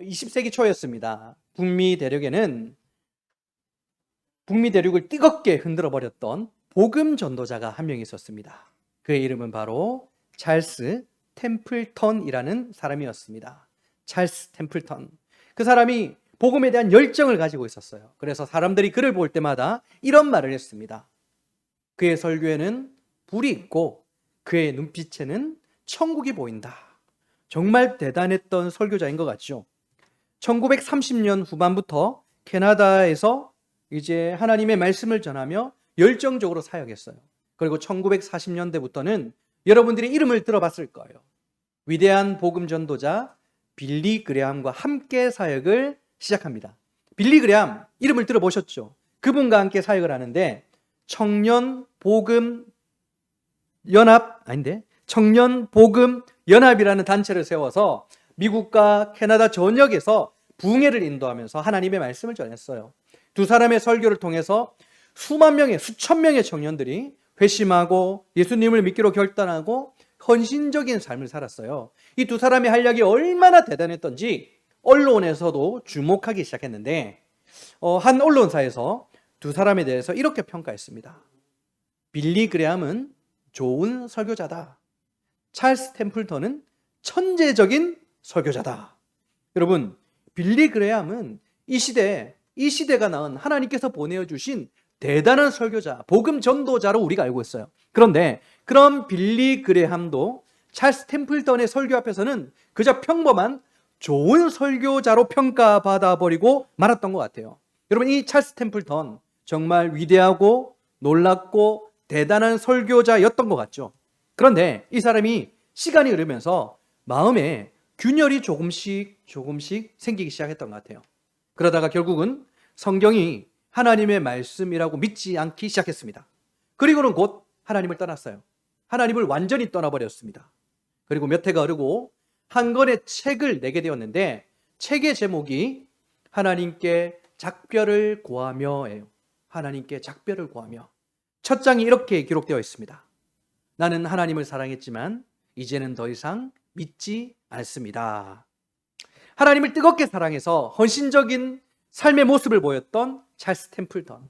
20세기 초였습니다. 북미 대륙을 뜨겁게 흔들어 버렸던 복음 전도자가 한 명 있었습니다. 그의 이름은 바로 찰스 템플턴이라는 사람이었습니다. 찰스 템플턴. 그 사람이 복음에 대한 열정을 가지고 있었어요. 그래서 사람들이 그를 볼 때마다 이런 말을 했습니다. 그의 설교에는 불이 있고 그의 눈빛에는 천국이 보인다. 정말 대단했던 설교자인 것 같죠. 1930년 후반부터 캐나다에서 이제 하나님의 말씀을 전하며 열정적으로 사역했어요. 그리고 1940년대부터는 여러분들이 이름을 들어봤을 거예요. 위대한 복음 전도자 빌리 그레함과 함께 사역을 시작합니다. 빌리 그레함 이름을 들어보셨죠? 그분과 함께 사역을 하는데 청년 복음 연합이라는 단체를 세워서 미국과 캐나다 전역에서 부흥회를 인도하면서 하나님의 말씀을 전했어요. 두 사람의 설교를 통해서 수천 명의 청년들이 회심하고 예수님을 믿기로 결단하고 헌신적인 삶을 살았어요. 이 두 사람의 활약이 얼마나 대단했던지 언론에서도 주목하기 시작했는데 한 언론사에서 두 사람에 대해서 이렇게 평가했습니다. 빌리 그레함은 좋은 설교자다. 찰스 템플턴은 천재적인 설교자다. 여러분, 빌리 그레함은 이 시대가 낳은 하나님께서 보내주신 대단한 설교자, 복음 전도자로 우리가 알고 있어요. 그런데 그런 빌리 그레함도 찰스 템플턴의 설교 앞에서는 그저 평범한 좋은 설교자로 평가받아 버리고 말았던 것 같아요. 여러분, 이 찰스 템플턴 정말 위대하고 놀랍고 대단한 설교자였던 것 같죠. 그런데 이 사람이 시간이 흐르면서 마음에 균열이 조금씩 생기기 시작했던 것 같아요. 그러다가 결국은 성경이 하나님의 말씀이라고 믿지 않기 시작했습니다. 그리고는 곧 하나님을 떠났어요. 하나님을 완전히 떠나버렸습니다. 그리고 몇 해가 흐르고 한 권의 책을 내게 되었는데 책의 제목이 하나님께 작별을 고하며예요. 하나님께 작별을 고하며. 첫 장이 이렇게 기록되어 있습니다. 나는 하나님을 사랑했지만 이제는 더 이상 믿지 않습니다. 하나님을 뜨겁게 사랑해서 헌신적인 삶의 모습을 보였던 찰스 템플턴.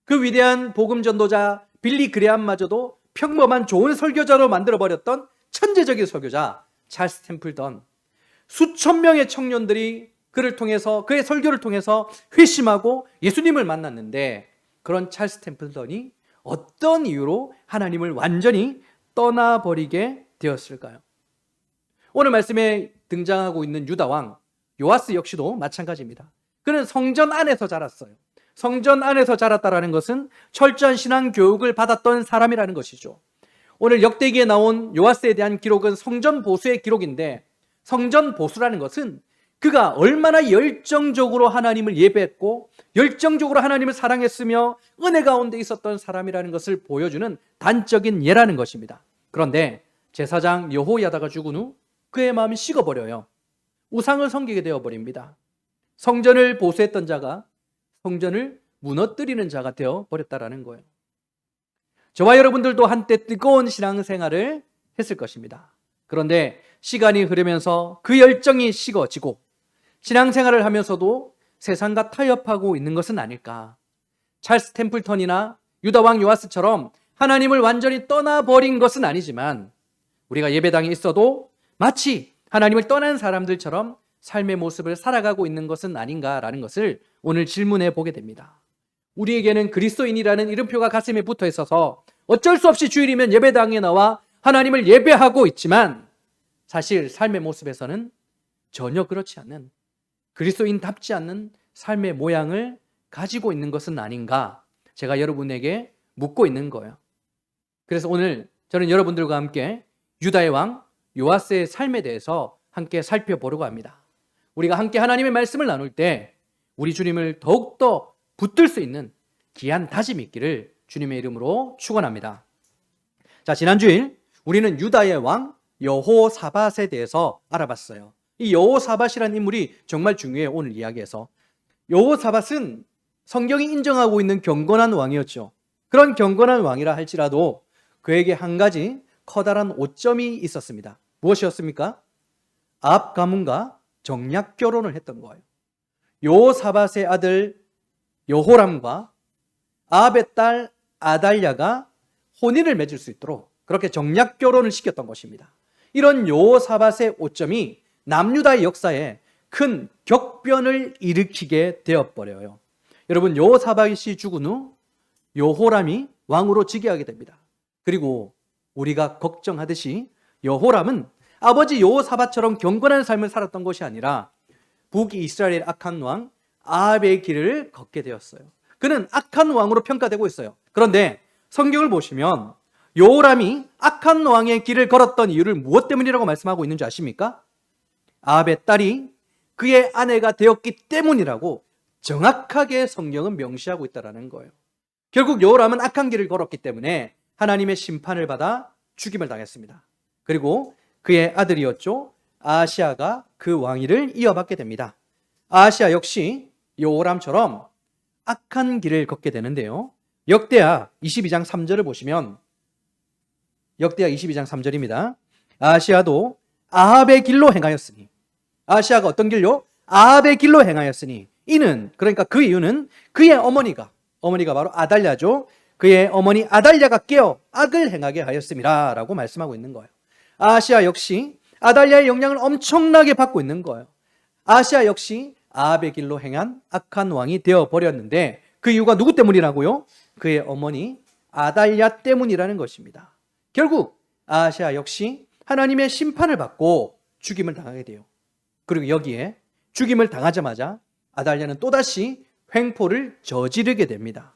그 위대한 복음 전도자 빌리 그레함마저도 평범한 좋은 설교자로 만들어버렸던 천재적인 설교자 찰스 템플턴. 수천 명의 청년들이 그의 설교를 통해서 회심하고 예수님을 만났는데 그런 찰스 템플턴이 어떤 이유로 하나님을 완전히 떠나버리게 되었을까요? 오늘 말씀에 등장하고 있는 유다왕 요아스 역시도 마찬가지입니다. 그는 성전 안에서 자랐어요. 성전 안에서 자랐다라는 것은 철저한 신앙 교육을 받았던 사람이라는 것이죠. 오늘 역대기에 나온 요아스에 대한 기록은 성전 보수의 기록인데 성전 보수라는 것은 그가 얼마나 열정적으로 하나님을 예배했고 열정적으로 하나님을 사랑했으며 은혜 가운데 있었던 사람이라는 것을 보여주는 단적인 예라는 것입니다. 그런데 제사장 여호야다가 죽은 후 그의 마음이 식어버려요. 우상을 섬기게 되어버립니다. 성전을 보수했던 자가 성전을 무너뜨리는 자가 되어버렸다라는 거예요. 저와 여러분들도 한때 뜨거운 신앙생활을 했을 것입니다. 그런데 시간이 흐르면서 그 열정이 식어지고 신앙생활을 하면서도 세상과 타협하고 있는 것은 아닐까. 찰스 템플턴이나 유다왕 요아스처럼 하나님을 완전히 떠나버린 것은 아니지만 우리가 예배당에 있어도 마치 하나님을 떠난 사람들처럼 삶의 모습을 살아가고 있는 것은 아닌가라는 것을 오늘 질문해 보게 됩니다. 우리에게는 그리스도인이라는 이름표가 가슴에 붙어 있어서 어쩔 수 없이 주일이면 예배당에 나와 하나님을 예배하고 있지만 사실 삶의 모습에서는 전혀 그렇지 않는 그리스도인답지 않는 삶의 모양을 가지고 있는 것은 아닌가 제가 여러분에게 묻고 있는 거예요. 그래서 오늘 저는 여러분들과 함께 유다의 왕 요아스의 삶에 대해서 함께 살펴보려고 합니다. 우리가 함께 하나님의 말씀을 나눌 때 우리 주님을 더욱더 붙들 수 있는 귀한 다짐이 있기를 주님의 이름으로 축원합니다. 자, 지난 주일 우리는 유다의 왕 여호사밧에 대해서 알아봤어요. 이 여호사밧이라는 인물이 정말 중요해요. 오늘 이야기에서. 여호사밧은 성경이 인정하고 있는 경건한 왕이었죠. 그런 경건한 왕이라 할지라도 그에게 한 가지 커다란 오점이 있었습니다. 무엇이었습니까? 앞 가문과 정략 결혼을 했던 거예요. 요사밧의 아들 여호람과 아합의 딸 아달랴가 혼인을 맺을 수 있도록 그렇게 정략 결혼을 시켰던 것입니다. 이런 요사밧의 오점이 남유다의 역사에 큰 격변을 일으키게 되어버려요. 여러분, 요사밧이 죽은 후 여호람이 왕으로 즉위하게 됩니다. 그리고 우리가 걱정하듯이 여호람은 아버지 여호사밧처럼 경건한 삶을 살았던 것이 아니라 북이스라엘 악한 왕 아합의 길을 걷게 되었어요. 그는 악한 왕으로 평가되고 있어요. 그런데 성경을 보시면 여호람이 악한 왕의 길을 걸었던 이유를 무엇 때문이라고 말씀하고 있는지 아십니까? 아합의 딸이 그의 아내가 되었기 때문이라고 정확하게 성경은 명시하고 있다는 거예요. 결국 여호람은 악한 길을 걸었기 때문에 하나님의 심판을 받아 죽임을 당했습니다. 그리고 그의 아들이었죠, 아하시아가 그 왕위를 이어받게 됩니다. 아하시아 역시 여호람처럼 악한 길을 걷게 되는데요. 역대하 22장 3절을 보시면 역대하 22장 3절입니다. 아하시아도 아합의 길로 행하였으니, 아하시아가 어떤 길요? 아합의 길로 행하였으니, 이는, 그러니까 그 이유는 그의 어머니가 바로 아달랴죠. 그의 어머니 아달랴가 깨어 악을 행하게 하였음이라 라고 말씀하고 있는 거예요. 아하시아 역시 아달랴의 영향을 엄청나게 받고 있는 거예요. 아하시아 역시 아합의 길로 행한 악한 왕이 되어버렸는데 그 이유가 누구 때문이라고요? 그의 어머니 아달랴 때문이라는 것입니다. 결국 아하시아 역시 하나님의 심판을 받고 죽임을 당하게 돼요. 그리고 여기에 죽임을 당하자마자 아달랴는 또다시 횡포를 저지르게 됩니다.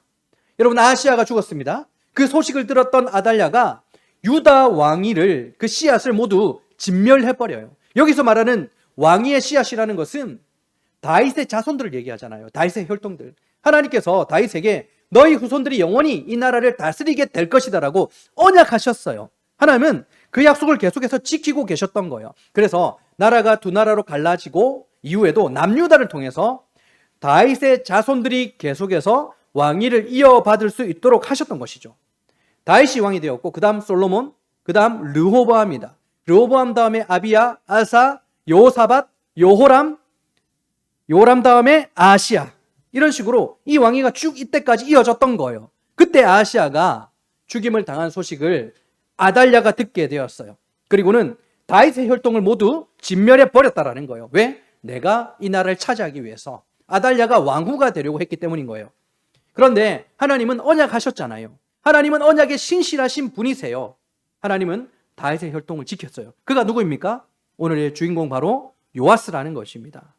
여러분, 아하시아가 죽었습니다. 그 소식을 들었던 아달랴가 유다 왕위를, 그 씨앗을 모두 진멸해버려요. 여기서 말하는 왕위의 씨앗이라는 것은 다윗의 자손들을 얘기하잖아요. 다윗의 혈통들. 하나님께서 다윗에게 너희 후손들이 영원히 이 나라를 다스리게 될 것이다 라고 언약하셨어요. 하나님은 그 약속을 계속해서 지키고 계셨던 거예요. 그래서 나라가 두 나라로 갈라지고 이후에도 남유다를 통해서 다윗의 자손들이 계속해서 왕위를 이어받을 수 있도록 하셨던 것이죠. 다윗이 왕이 되었고, 그 다음 솔로몬, 그 다음 르호보암입니다. 르호보암 다음에 아비야, 아사, 요사밧, 요호람 다음에 아하시아. 이런 식으로 이 왕위가 쭉 이때까지 이어졌던 거예요. 그때 아하시아가 죽임을 당한 소식을 아달랴가 듣게 되었어요. 그리고는 다윗의 혈통을 모두 진멸해 버렸다라는 거예요. 왜? 내가 이 나라를 차지하기 위해서 아달랴가 왕후가 되려고 했기 때문인 거예요. 그런데 하나님은 언약하셨잖아요. 하나님은 언약에 신실하신 분이세요. 하나님은 다윗의 혈통을 지켰어요. 그가 누구입니까? 오늘의 주인공 바로 요아스라는 것입니다.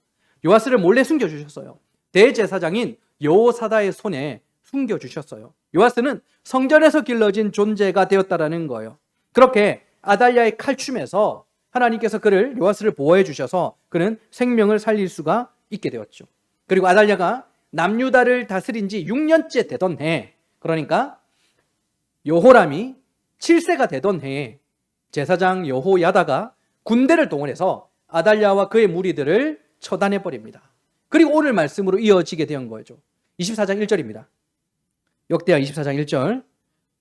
요아스를 몰래 숨겨주셨어요. 대제사장인 여호사다의 손에 숨겨주셨어요. 요아스는 성전에서 길러진 존재가 되었다라는 거예요. 그렇게 아달랴의 칼춤에서 하나님께서 그를, 요아스를 보호해 주셔서 그는 생명을 살릴 수가 있게 되었죠. 그리고 아달랴가 남유다를 다스린 지 6년째 되던 해, 그러니까 여호람이 7세가 되던 해에 제사장 여호야다가 군대를 동원해서 아달랴와 그의 무리들을 처단해 버립니다. 그리고 오늘 말씀으로 이어지게 된 거죠. 24장 1절입니다. 역대하 24장 1절.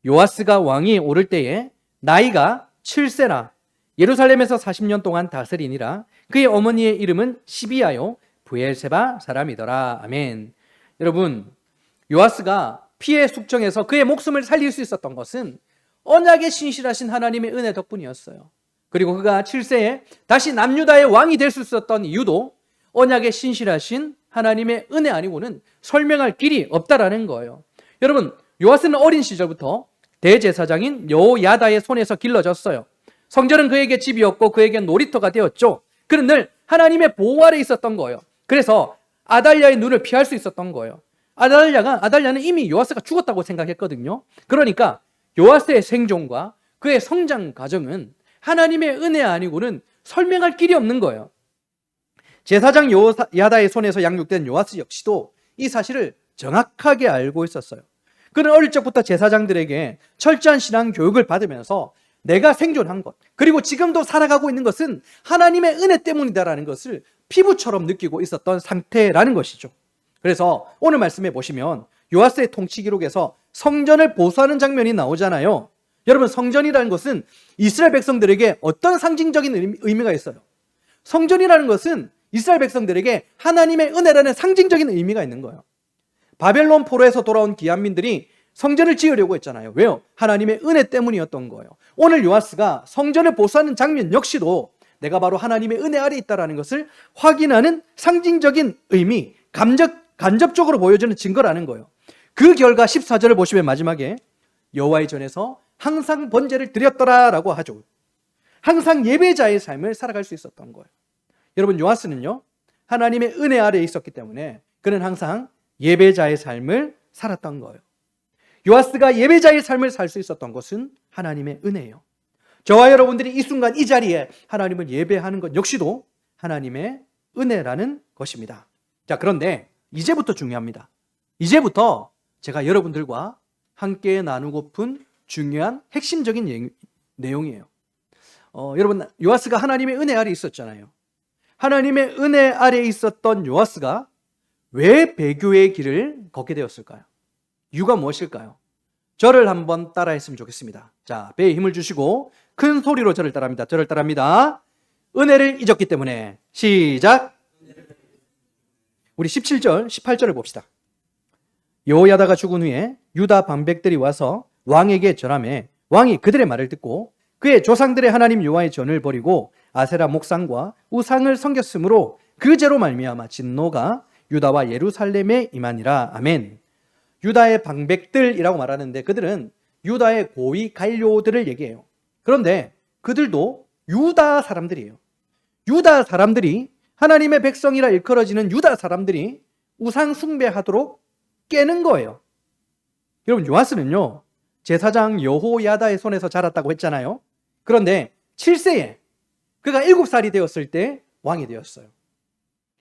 요아스가 왕위에 오를 때에 나이가 7세라 예루살렘에서 40년 동안 다스리니라. 그의 어머니의 이름은 시비아요 브엘세바 사람이더라. 아멘. 여러분, 요아스가 피해 숙청에서 그의 목숨을 살릴 수 있었던 것은 언약에 신실하신 하나님의 은혜 덕분이었어요. 그리고 그가 7세에 다시 남유다의 왕이 될 수 있었던 이유도 언약에 신실하신 하나님의 은혜 아니고는 설명할 길이 없다라는 거예요. 여러분, 요아스는 어린 시절부터 대제사장인 여호야다의 손에서 길러졌어요. 성전은 그에게 집이었고 그에게 놀이터가 되었죠. 그는 늘 하나님의 보호 아래 있었던 거예요. 그래서 아달랴의 눈을 피할 수 있었던 거예요. 아달랴는 이미 요아스가 죽었다고 생각했거든요. 그러니까 요아스의 생존과 그의 성장 과정은 하나님의 은혜 아니고는 설명할 길이 없는 거예요. 제사장 여호야다의 손에서 양육된 요아스 역시도 이 사실을 정확하게 알고 있었어요. 그는 어릴 적부터 제사장들에게 철저한 신앙 교육을 받으면서 내가 생존한 것, 그리고 지금도 살아가고 있는 것은 하나님의 은혜 때문이다라는 것을 피부처럼 느끼고 있었던 상태라는 것이죠. 그래서 오늘 말씀해 보시면 요아스의 통치 기록에서 성전을 보수하는 장면이 나오잖아요. 여러분, 성전이라는 것은 이스라엘 백성들에게 어떤 상징적인 의미가 있어요? 성전이라는 것은 이스라엘 백성들에게 하나님의 은혜라는 상징적인 의미가 있는 거예요. 바벨론 포로에서 돌아온 기한민들이 성전을 지으려고 했잖아요. 왜요? 하나님의 은혜 때문이었던 거예요. 오늘 요아스가 성전을 보수하는 장면 역시도 내가 바로 하나님의 은혜 아래 있다는 것을 확인하는 상징적인 의미, 간접적으로 보여주는 증거라는 거예요. 그 결과 14절을 보시면 마지막에 여호와의 전에서 항상 번제를 드렸더라라고 하죠. 항상 예배자의 삶을 살아갈 수 있었던 거예요. 여러분, 요아스는요, 하나님의 은혜 아래에 있었기 때문에 그는 항상 예배자의 삶을 살았던 거예요. 요아스가 예배자의 삶을 살 수 있었던 것은 하나님의 은혜예요. 저와 여러분들이 이 순간 이 자리에 하나님을 예배하는 것 역시도 하나님의 은혜라는 것입니다. 자, 그런데 이제부터 중요합니다. 이제부터 제가 여러분들과 함께 나누고픈 중요한 핵심적인 내용이에요. 여러분, 요아스가 하나님의 은혜 아래 있었잖아요. 하나님의 은혜 아래 있었던 요아스가 왜 배교의 길을 걷게 되었을까요? 이유가 무엇일까요? 저를 한번 따라했으면 좋겠습니다. 자, 배에 힘을 주시고 큰 소리로 저를 따라합니다. 저를 따라합니다. 은혜를 잊었기 때문에. 시작. 우리 17절, 18절을 봅시다. 여호야다가 죽은 후에 유다 방백들이 와서 왕에게 절하매 왕이 그들의 말을 듣고 그의 조상들의 하나님 여호와의 전을 버리고 아세라 목상과 우상을 섬겼으므로 그 죄로 말미암아 진노가 유다와 예루살렘에 임하니라. 아멘. 유다의 방백들이라고 말하는데 그들은 유다의 고위 관료들을 얘기해요. 그런데 그들도 유다 사람들이에요. 유다 사람들이, 하나님의 백성이라 일컬어지는 유다 사람들이 우상 숭배하도록 깨는 거예요. 여러분, 요아스는요, 제사장 여호야다의 손에서 자랐다고 했잖아요. 그런데 7세에 그가 7살이 되었을 때 왕이 되었어요.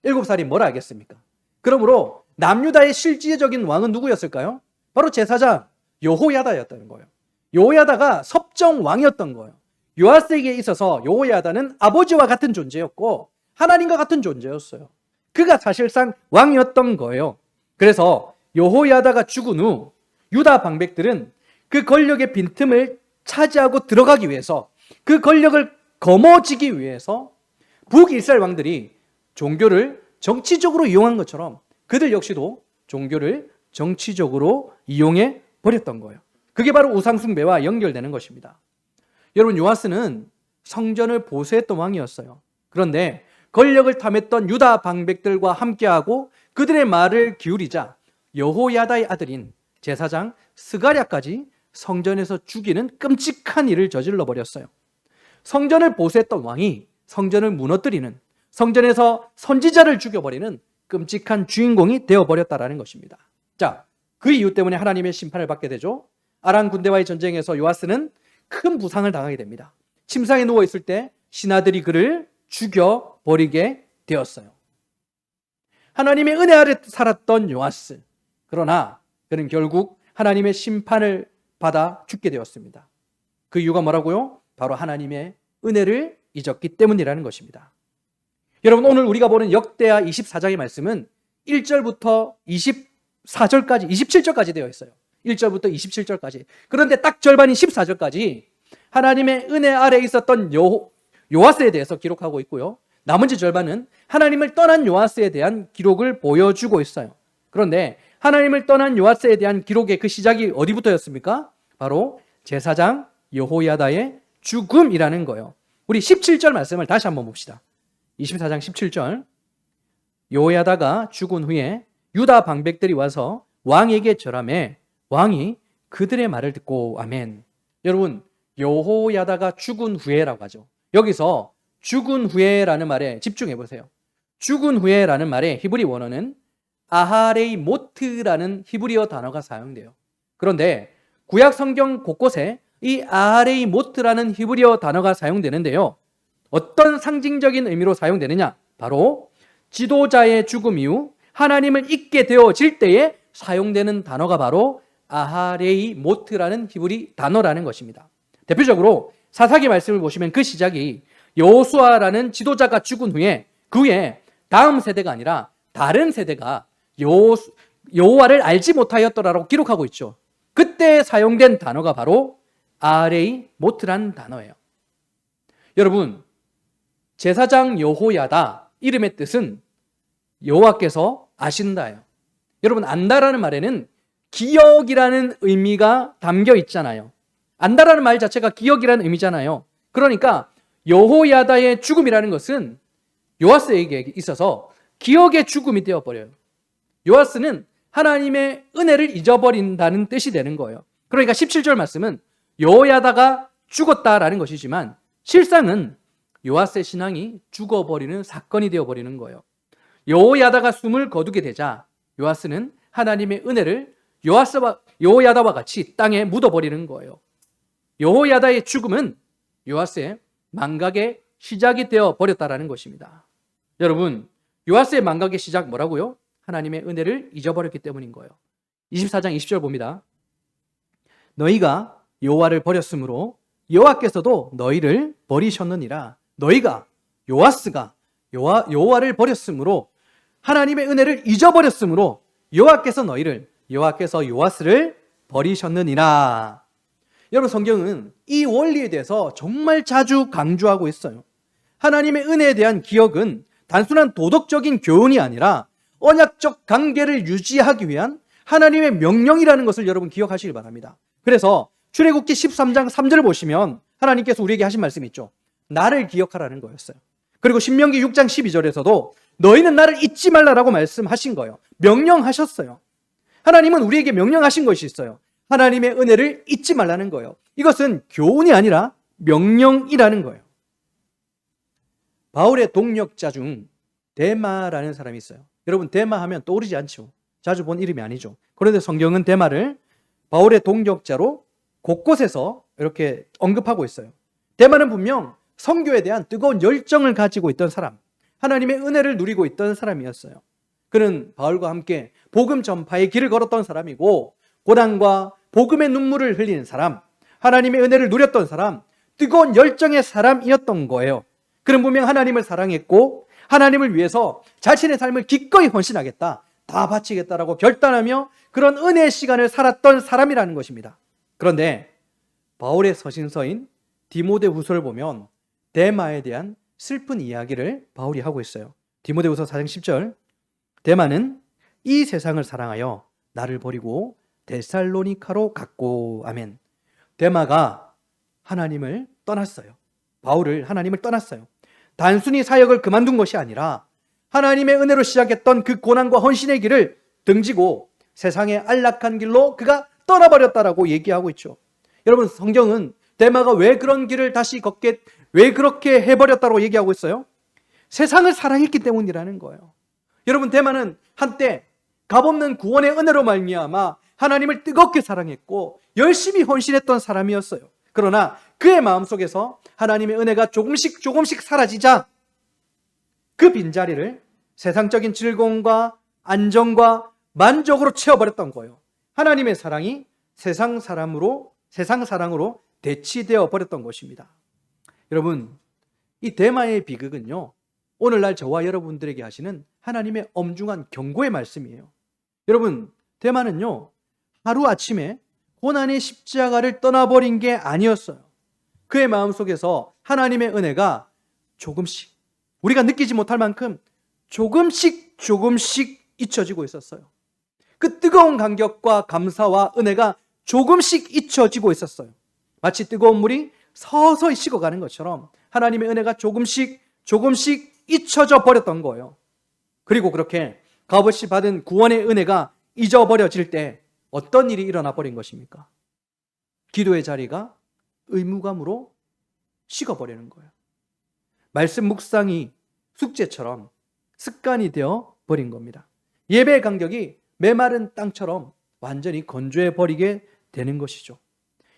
7살이 뭘 알겠습니까? 그러므로 남유다의 실질적인 왕은 누구였을까요? 바로 제사장 여호야다였다는 거예요. 여호야다가 섭정 왕이었던 거예요. 요아스에게 있어서 여호야다는 아버지와 같은 존재였고 하나님과 같은 존재였어요. 그가 사실상 왕이었던 거예요. 그래서 여호야다가 죽은 후 유다 방백들은 그 권력의 빈틈을 차지하고 들어가기 위해서, 그 권력을 거머쥐기 위해서 북이스라엘 왕들이 종교를 정치적으로 이용한 것처럼 그들 역시도 종교를 정치적으로 이용해 버렸던 거예요. 그게 바로 우상숭배와 연결되는 것입니다. 여러분, 요아스는 성전을 보수했던 왕이었어요. 그런데 권력을 탐했던 유다 방백들과 함께하고 그들의 말을 기울이자 여호야다의 아들인 제사장 스가랴까지 성전에서 죽이는 끔찍한 일을 저질러 버렸어요. 성전을 보수했던 왕이 성전을 무너뜨리는, 성전에서 선지자를 죽여버리는 끔찍한 주인공이 되어버렸다는 것입니다. 자, 그 이유 때문에 하나님의 심판을 받게 되죠. 아람 군대와의 전쟁에서 요아스는 큰 부상을 당하게 됩니다. 침상에 누워있을 때 신하들이 그를 죽여버리게 되었어요. 하나님의 은혜 아래 살았던 요아스, 그러나 그는 결국 하나님의 심판을 받아 죽게 되었습니다. 그 이유가 뭐라고요? 바로 하나님의 은혜를 잊었기 때문이라는 것입니다. 여러분, 오늘 우리가 보는 역대하 24장의 말씀은 1절부터 24절까지, 27절까지 되어 있어요. 1절부터 27절까지. 그런데 딱 절반인 14절까지 하나님의 은혜 아래 있었던 요아스에 대해서 기록하고 있고요. 나머지 절반은 하나님을 떠난 요아스에 대한 기록을 보여주고 있어요. 그런데 하나님을 떠난 요아스에 대한 기록의 그 시작이 어디부터였습니까? 바로 제사장 여호야다의 죽음이라는 거예요. 우리 17절 말씀을 다시 한번 봅시다. 24장 17절. 여호야다가 죽은 후에 유다 방백들이 와서 왕에게 절하매 왕이 그들의 말을 듣고. 아멘. 여러분, 여호야다가 죽은 후에라고 하죠. 여기서 죽은 후에라는 말에 집중해 보세요. 죽은 후에라는 말의 히브리 원어는 아하레이 모트라는 히브리어 단어가 사용돼요. 그런데 구약 성경 곳곳에 이 아하레이 모트라는 히브리어 단어가 사용되는데요. 어떤 상징적인 의미로 사용되느냐? 바로 지도자의 죽음 이후 하나님을 잊게 되어질 때에 사용되는 단어가 바로 아하레이 모트라는 히브리 단어라는 것입니다. 대표적으로 사사기 말씀을 보시면 그 시작이 여호수아라는 지도자가 죽은 후에 그 후에 다음 세대가 아니라 다른 세대가 여호와를 알지 못하였더라라고 기록하고 있죠. 그때 사용된 단어가 바로 아하레이 모트라는 단어예요. 여러분, 제사장 여호야다, 이름의 뜻은 여호와께서 아신다예요. 여러분, 안다라는 말에는 기억이라는 의미가 담겨 있잖아요. 안다라는 말 자체가 기억이라는 의미잖아요. 그러니까 여호야다의 죽음이라는 것은 요아스에게 있어서 기억의 죽음이 되어버려요. 요아스는 하나님의 은혜를 잊어버린다는 뜻이 되는 거예요. 그러니까 17절 말씀은 여호야다가 죽었다라는 것이지만 실상은 요아스의 신앙이 죽어버리는 사건이 되어버리는 거예요. 여호야다가 숨을 거두게 되자 요아스는 하나님의 은혜를 여호야다와 같이 땅에 묻어버리는 거예요. 여호야다의 죽음은 요아스의 망각의 시작이 되어버렸다라는 것입니다. 여러분, 요아스의 망각의 시작 뭐라고요? 하나님의 은혜를 잊어버렸기 때문인 거예요. 24장 20절 봅니다. 너희가 여호와를 버렸으므로 여호와께서도 너희를 버리셨느니라. 너희가 요아스가 여호와를 버렸으므로 하나님의 은혜를 잊어버렸으므로 여호와께서 요아스를 버리셨느니라. 여러분, 성경은 이 원리에 대해서 정말 자주 강조하고 있어요. 하나님의 은혜에 대한 기억은 단순한 도덕적인 교훈이 아니라 언약적 관계를 유지하기 위한 하나님의 명령이라는 것을 여러분 기억하시길 바랍니다. 그래서 출애굽기 13장 3절을 보시면 하나님께서 우리에게 하신 말씀이 있죠. 나를 기억하라는 거였어요. 그리고 신명기 6장 12절에서도 너희는 나를 잊지 말라라고 말씀하신 거예요. 명령하셨어요. 하나님은 우리에게 명령하신 것이 있어요. 하나님의 은혜를 잊지 말라는 거예요. 이것은 교훈이 아니라 명령이라는 거예요. 바울의 동역자 중 데마라는 사람이 있어요. 여러분, 데마 하면 떠오르지 않죠. 자주 본 이름이 아니죠. 그런데 성경은 데마를 바울의 동역자로 곳곳에서 이렇게 언급하고 있어요. 데마는 분명 선교에 대한 뜨거운 열정을 가지고 있던 사람, 하나님의 은혜를 누리고 있던 사람이었어요. 그는 바울과 함께 복음 전파의 길을 걸었던 사람이고, 고난과 복음의 눈물을 흘리는 사람, 하나님의 은혜를 누렸던 사람, 뜨거운 열정의 사람이었던 거예요. 그는 분명 하나님을 사랑했고 하나님을 위해서 자신의 삶을 기꺼이 헌신하겠다, 다 바치겠다라고 결단하며 그런 은혜의 시간을 살았던 사람이라는 것입니다. 그런데 바울의 서신서인 디모데후서를 보면 데마에 대한 슬픈 이야기를 바울이 하고 있어요. 디모데후서 4장 10절, 데마는 이 세상을 사랑하여 나를 버리고 데살로니카로 갔고. 아멘. 데마가 하나님을 떠났어요. 바울을 하나님을 떠났어요. 단순히 사역을 그만둔 것이 아니라 하나님의 은혜로 시작했던 그 고난과 헌신의 길을 등지고 세상의 안락한 길로 그가 떠나버렸다라고 얘기하고 있죠. 여러분, 성경은 데마가 왜 그런 길을 다시 걷게, 왜 그렇게 해버렸다고 얘기하고 있어요? 세상을 사랑했기 때문이라는 거예요. 여러분, 데마는 한때 값없는 구원의 은혜로 말미암아 하나님을 뜨겁게 사랑했고 열심히 헌신했던 사람이었어요. 그러나 그의 마음속에서 하나님의 은혜가 조금씩 사라지자 그 빈자리를 세상적인 즐거움과 안정과 만족으로 채워버렸던 거예요. 하나님의 사랑이 세상 사랑으로 대치되어 버렸던 것입니다. 여러분, 이 데마의 비극은요, 오늘날 저와 여러분들에게 하시는 하나님의 엄중한 경고의 말씀이에요. 여러분, 데마는요, 하루아침에 고난의 십자가를 떠나버린 게 아니었어요. 그의 마음속에서 하나님의 은혜가 조금씩, 우리가 느끼지 못할 만큼 조금씩 잊혀지고 있었어요. 그 뜨거운 감격과 감사와 은혜가 조금씩 잊혀지고 있었어요. 마치 뜨거운 물이 서서히 식어가는 것처럼 하나님의 은혜가 조금씩 잊혀져 버렸던 거예요. 그리고 그렇게 값없이 받은 구원의 은혜가 잊어버려질 때 어떤 일이 일어나 버린 것입니까? 기도의 자리가 의무감으로 식어버리는 거예요. 말씀 묵상이 숙제처럼 습관이 되어 버린 겁니다. 예배의 간격이 메마른 땅처럼 완전히 건조해 버리게 되는 것이죠.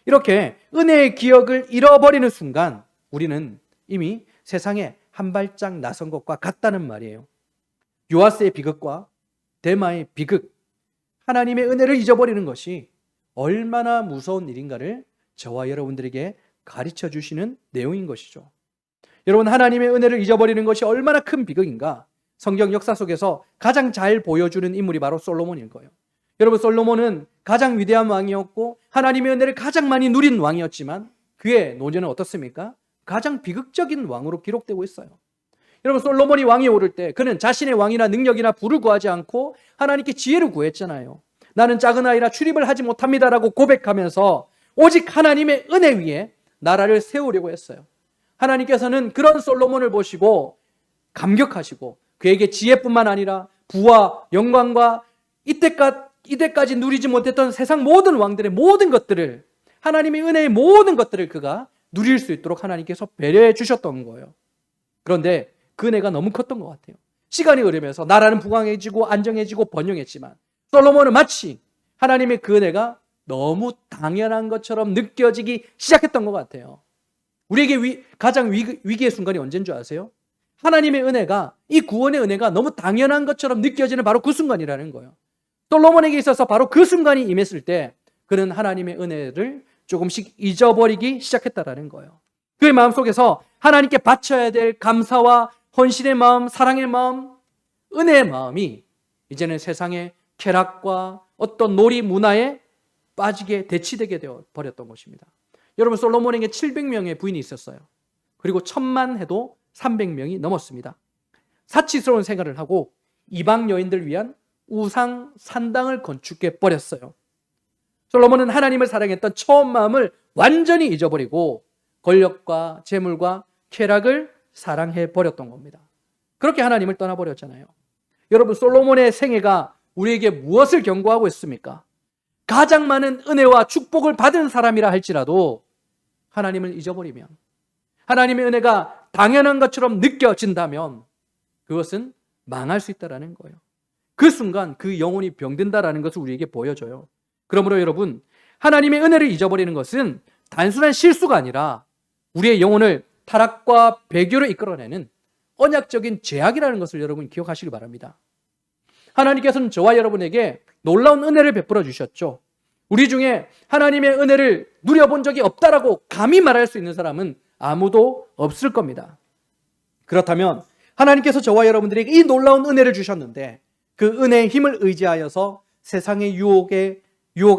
이렇게 은혜의 기억을 잃어버리는 순간 우리는 이미 세상에 한 발짝 나선 것과 같다는 말이에요. 요아스의 비극과 데마의 비극, 하나님의 은혜를 잊어버리는 것이 얼마나 무서운 일인가를 저와 여러분들에게 가르쳐 주시는 내용인 것이죠. 여러분, 하나님의 은혜를 잊어버리는 것이 얼마나 큰 비극인가, 성경 역사 속에서 가장 잘 보여주는 인물이 바로 솔로몬일 거예요. 여러분, 솔로몬은 가장 위대한 왕이었고 하나님의 은혜를 가장 많이 누린 왕이었지만 그의 노년은 어떻습니까? 가장 비극적인 왕으로 기록되고 있어요. 여러분, 솔로몬이 왕이 오를 때 그는 자신의 왕이나 능력이나 부를 구하지 않고 하나님께 지혜를 구했잖아요. 나는 작은 아이라 출입을 하지 못합니다라고 고백하면서 오직 하나님의 은혜 위에 나라를 세우려고 했어요. 하나님께서는 그런 솔로몬을 보시고 감격하시고 그에게 지혜뿐만 아니라 부와 영광과 이때까지 누리지 못했던 세상 모든 왕들의 모든 것들을, 하나님의 은혜의 모든 것들을 그가 누릴 수 있도록 하나님께서 배려해 주셨던 거예요. 그런데 그 은혜가 너무 컸던 것 같아요. 시간이 흐르면서 나라는 부강해지고 안정해지고 번영했지만 솔로몬은 마치 하나님의 그 은혜가 너무 당연한 것처럼 느껴지기 시작했던 것 같아요. 우리에게 가장 위기의 순간이 언제인 줄 아세요? 하나님의 은혜가, 이 구원의 은혜가 너무 당연한 것처럼 느껴지는 바로 그 순간이라는 거예요. 솔로몬에게 있어서 바로 그 순간이 임했을 때 그는 하나님의 은혜를 조금씩 잊어버리기 시작했다라는 거예요. 그의 마음속에서 하나님께 바쳐야 될 감사와 헌신의 마음, 사랑의 마음, 은혜의 마음이 이제는 세상의 쾌락과 어떤 놀이 문화에 빠지게 대치되게 되어 버렸던 것입니다. 여러분, 솔로몬에게 700명의 부인이 있었어요. 그리고 1000만 해도 300명이 넘었습니다. 사치스러운 생활을 하고 이방 여인들 위한 우상 산당을 건축해 버렸어요. 솔로몬은 하나님을 사랑했던 처음 마음을 완전히 잊어버리고 권력과 재물과 쾌락을 사랑해 버렸던 겁니다. 그렇게 하나님을 떠나버렸잖아요. 여러분, 솔로몬의 생애가 우리에게 무엇을 경고하고 있습니까? 가장 많은 은혜와 축복을 받은 사람이라 할지라도 하나님을 잊어버리면, 하나님의 은혜가 당연한 것처럼 느껴진다면 그것은 망할 수 있다는 거예요. 그 순간 그 영혼이 병든다는 것을 우리에게 보여줘요. 그러므로 여러분, 하나님의 은혜를 잊어버리는 것은 단순한 실수가 아니라 우리의 영혼을 타락과 배교로 이끌어내는 언약적인 죄악이라는 것을 여러분 기억하시기 바랍니다. 하나님께서는 저와 여러분에게 놀라운 은혜를 베풀어 주셨죠. 우리 중에 하나님의 은혜를 누려본 적이 없다라고 감히 말할 수 있는 사람은 아무도 없을 겁니다. 그렇다면 하나님께서 저와 여러분들에게 이 놀라운 은혜를 주셨는데 그 은혜의 힘을 의지하여서 세상의 유혹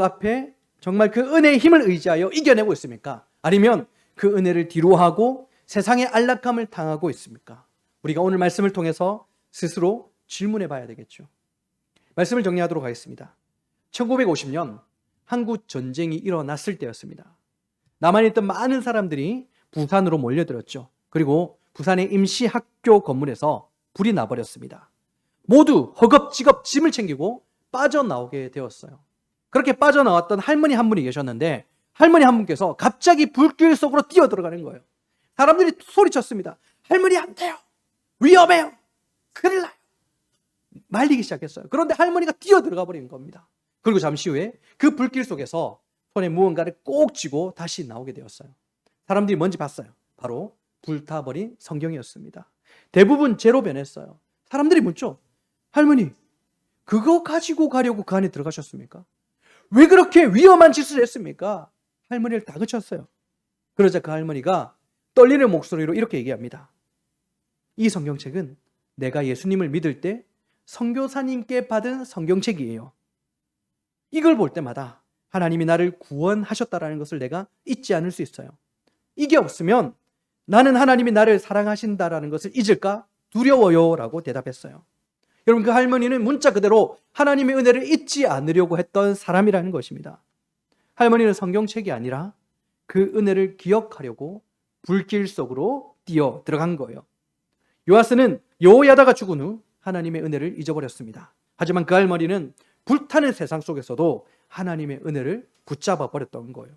앞에 정말 그 은혜의 힘을 의지하여 이겨내고 있습니까? 아니면 그 은혜를 뒤로하고 세상의 안락함을 당하고 있습니까? 우리가 오늘 말씀을 통해서 스스로 질문해 봐야 되겠죠. 말씀을 정리하도록 하겠습니다. 1950년 한국 전쟁이 일어났을 때였습니다. 남한에 있던 많은 사람들이 부산으로 몰려들었죠. 그리고 부산의 임시 학교 건물에서 불이 나버렸습니다. 모두 허겁지겁 짐을 챙기고 빠져나오게 되었어요. 그렇게 빠져나왔던 할머니 한 분이 계셨는데 할머니 한 분께서 갑자기 불길 속으로 뛰어들어가는 거예요. 사람들이 소리쳤습니다. 할머니 안 돼요. 위험해요. 큰일 나요. 말리기 시작했어요. 그런데 할머니가 뛰어들어가 버린 겁니다. 그리고 잠시 후에 그 불길 속에서 손에 무언가를 꼭 쥐고 다시 나오게 되었어요. 사람들이 뭔지 봤어요. 바로 불타버린 성경이었습니다. 대부분 죄로 변했어요. 사람들이 묻죠. 할머니, 그거 가지고 가려고 그 안에 들어가셨습니까? 왜 그렇게 위험한 짓을 했습니까? 할머니를 다그쳤어요. 그러자 그 할머니가 떨리는 목소리로 이렇게 얘기합니다. 이 성경책은 내가 예수님을 믿을 때 선교사님께 받은 성경책이에요. 이걸 볼 때마다 하나님이 나를 구원하셨다라는 것을 내가 잊지 않을 수 있어요. 이게 없으면 나는 하나님이 나를 사랑하신다라는 것을 잊을까 두려워요 라고 대답했어요. 여러분, 그 할머니는 문자 그대로 하나님의 은혜를 잊지 않으려고 했던 사람이라는 것입니다. 할머니는 성경책이 아니라 그 은혜를 기억하려고 불길 속으로 뛰어 들어간 거예요. 요아스는 여호야다가 죽은 후 하나님의 은혜를 잊어버렸습니다. 하지만 그 할머니는 불타는 세상 속에서도 하나님의 은혜를 붙잡아 버렸던 거예요.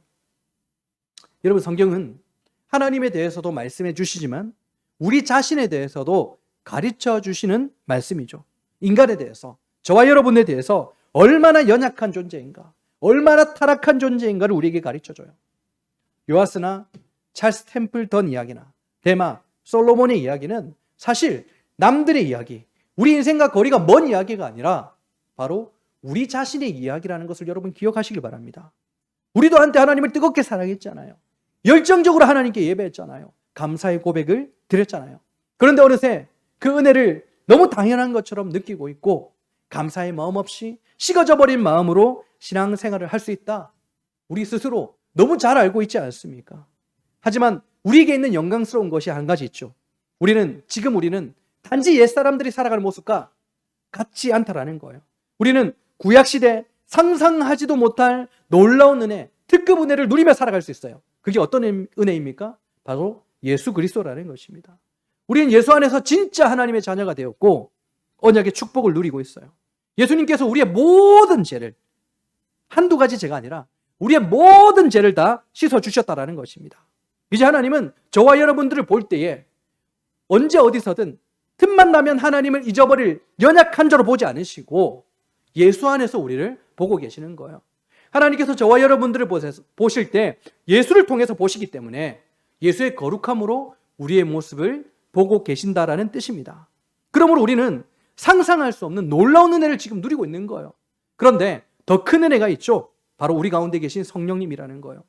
여러분, 성경은 하나님에 대해서도 말씀해 주시지만 우리 자신에 대해서도 가르쳐 주시는 말씀이죠. 인간에 대해서, 저와 여러분에 대해서 얼마나 연약한 존재인가, 얼마나 타락한 존재인가를 우리에게 가르쳐줘요. 요아스나 찰스 템플던 이야기나 데마, 솔로몬의 이야기는 사실 남들의 이야기, 우리 인생과 거리가 먼 이야기가 아니라 바로 우리 자신의 이야기라는 것을 여러분 기억하시길 바랍니다. 우리도 한때 하나님을 뜨겁게 사랑했잖아요. 열정적으로 하나님께 예배했잖아요. 감사의 고백을 드렸잖아요. 그런데 어느새 그 은혜를 너무 당연한 것처럼 느끼고 있고 감사의 마음 없이 식어져 버린 마음으로 신앙생활을 할 수 있다. 우리 스스로 너무 잘 알고 있지 않습니까? 하지만 우리에게 있는 영광스러운 것이 한 가지 있죠. 우리는 단지 옛사람들이 살아가는 모습과 같지 않다라는 거예요. 우리는 구약시대 상상하지도 못할 놀라운 은혜, 특급 은혜를 누리며 살아갈 수 있어요. 그게 어떤 은혜입니까? 바로 예수 그리스도라는 것입니다. 우리는 예수 안에서 진짜 하나님의 자녀가 되었고 언약의 축복을 누리고 있어요. 예수님께서 우리의 모든 죄를, 한두 가지 죄가 아니라 우리의 모든 죄를 다 씻어주셨다라는 것입니다. 이제 하나님은 저와 여러분들을 볼 때에 언제 어디서든 틈만 나면 하나님을 잊어버릴 연약한 자로 보지 않으시고 예수 안에서 우리를 보고 계시는 거예요. 하나님께서 저와 여러분들을 보실 때 예수를 통해서 보시기 때문에 예수의 거룩함으로 우리의 모습을 보고 계신다라는 뜻입니다. 그러므로 우리는 상상할 수 없는 놀라운 은혜를 지금 누리고 있는 거예요. 그런데 더 큰 은혜가 있죠. 바로 우리 가운데 계신 성령님이라는 거예요.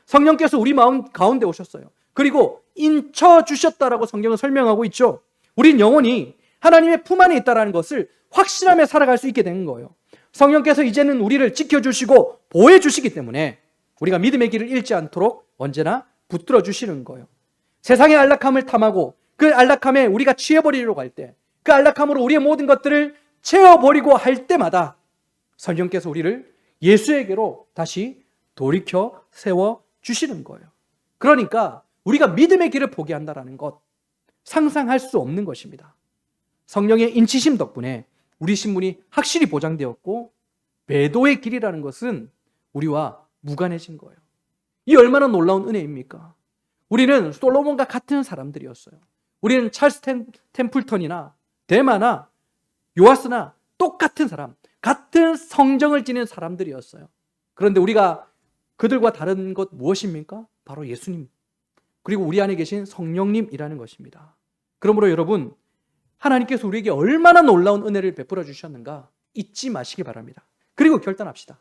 성령께서 우리 마음 가운데 오셨어요. 그리고 인쳐주셨다라고 성경은 설명하고 있죠. 우린 영원히 하나님의 품 안에 있다는 것을 확신하며 살아갈 수 있게 된 거예요. 성령께서 이제는 우리를 지켜주시고 보호해주시기 때문에 우리가 믿음의 길을 잃지 않도록 언제나 붙들어 주시는 거예요. 세상의 안락함을 탐하고 그 안락함에 우리가 취해버리려고 할 때, 그 안락함으로 우리의 모든 것들을 채워버리고 할 때마다 성령께서 우리를 예수에게로 다시 돌이켜 세워주시는 거예요. 그러니까 우리가 믿음의 길을 포기한다는 것, 상상할 수 없는 것입니다. 성령의 인치심 덕분에 우리 신분이 확실히 보장되었고 배도의 길이라는 것은 우리와 무관해진 거예요. 이 얼마나 놀라운 은혜입니까? 우리는 솔로몬과 같은 사람들이었어요. 우리는 찰스 템플턴이나 데마나 요아스나 똑같은 사람, 같은 성정을 지닌 사람들이었어요. 그런데 우리가 그들과 다른 것 무엇입니까? 바로 예수님, 그리고 우리 안에 계신 성령님이라는 것입니다. 그러므로 여러분, 하나님께서 우리에게 얼마나 놀라운 은혜를 베풀어 주셨는가 잊지 마시기 바랍니다. 그리고 결단합시다.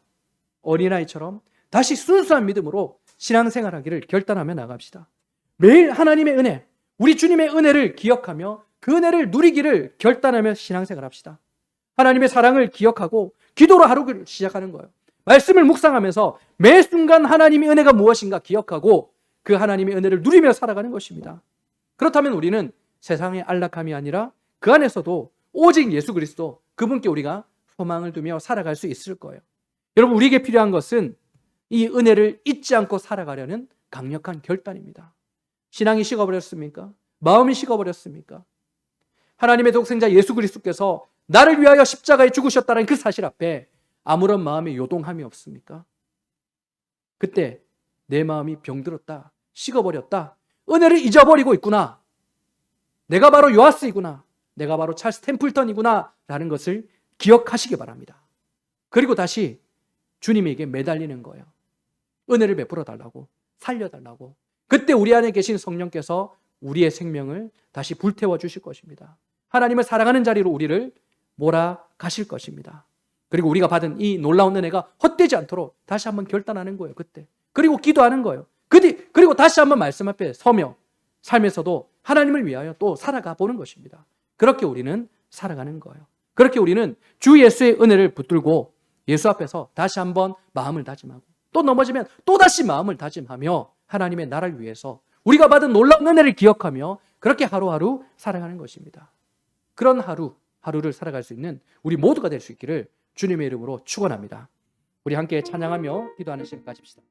어린아이처럼 다시 순수한 믿음으로 신앙생활하기를 결단하며 나갑시다. 매일 하나님의 은혜, 우리 주님의 은혜를 기억하며 그 은혜를 누리기를 결단하며 신앙생활합시다. 하나님의 사랑을 기억하고 기도로 하루를 시작하는 거예요. 말씀을 묵상하면서 매 순간 하나님의 은혜가 무엇인가 기억하고 그 하나님의 은혜를 누리며 살아가는 것입니다. 그렇다면 우리는 세상의 안락함이 아니라 그 안에서도 오직 예수 그리스도, 그분께 우리가 소망을 두며 살아갈 수 있을 거예요. 여러분, 우리에게 필요한 것은 이 은혜를 잊지 않고 살아가려는 강력한 결단입니다. 신앙이 식어버렸습니까? 마음이 식어버렸습니까? 하나님의 독생자 예수 그리스도께서 나를 위하여 십자가에 죽으셨다는 그 사실 앞에 아무런 마음의 요동함이 없습니까? 그때 내 마음이 병들었다, 식어버렸다, 은혜를 잊어버리고 있구나, 내가 바로 요아스이구나, 내가 바로 찰스 템플턴이구나 라는 것을 기억하시기 바랍니다. 그리고 다시 주님에게 매달리는 거예요. 은혜를 베풀어 달라고, 살려달라고. 그때 우리 안에 계신 성령께서 우리의 생명을 다시 불태워 주실 것입니다. 하나님을 사랑하는 자리로 우리를 몰아가실 것입니다. 그리고 우리가 받은 이 놀라운 은혜가 헛되지 않도록 다시 한번 결단하는 거예요. 그때. 그리고 기도하는 거예요. 그리고 다시 한번 말씀 앞에 서며 삶에서도 하나님을 위하여 또 살아가 보는 것입니다. 그렇게 우리는 살아가는 거예요. 그렇게 우리는 주 예수의 은혜를 붙들고 예수 앞에서 다시 한번 마음을 다짐하고 또 넘어지면 또다시 마음을 다짐하며 하나님의 나라를 위해서 우리가 받은 놀라운 은혜를 기억하며 그렇게 하루하루 살아가는 것입니다. 그런 하루를 살아갈 수 있는 우리 모두가 될 수 있기를 주님의 이름으로 축원합니다. 우리 함께 찬양하며 기도하는 시간 가집시다.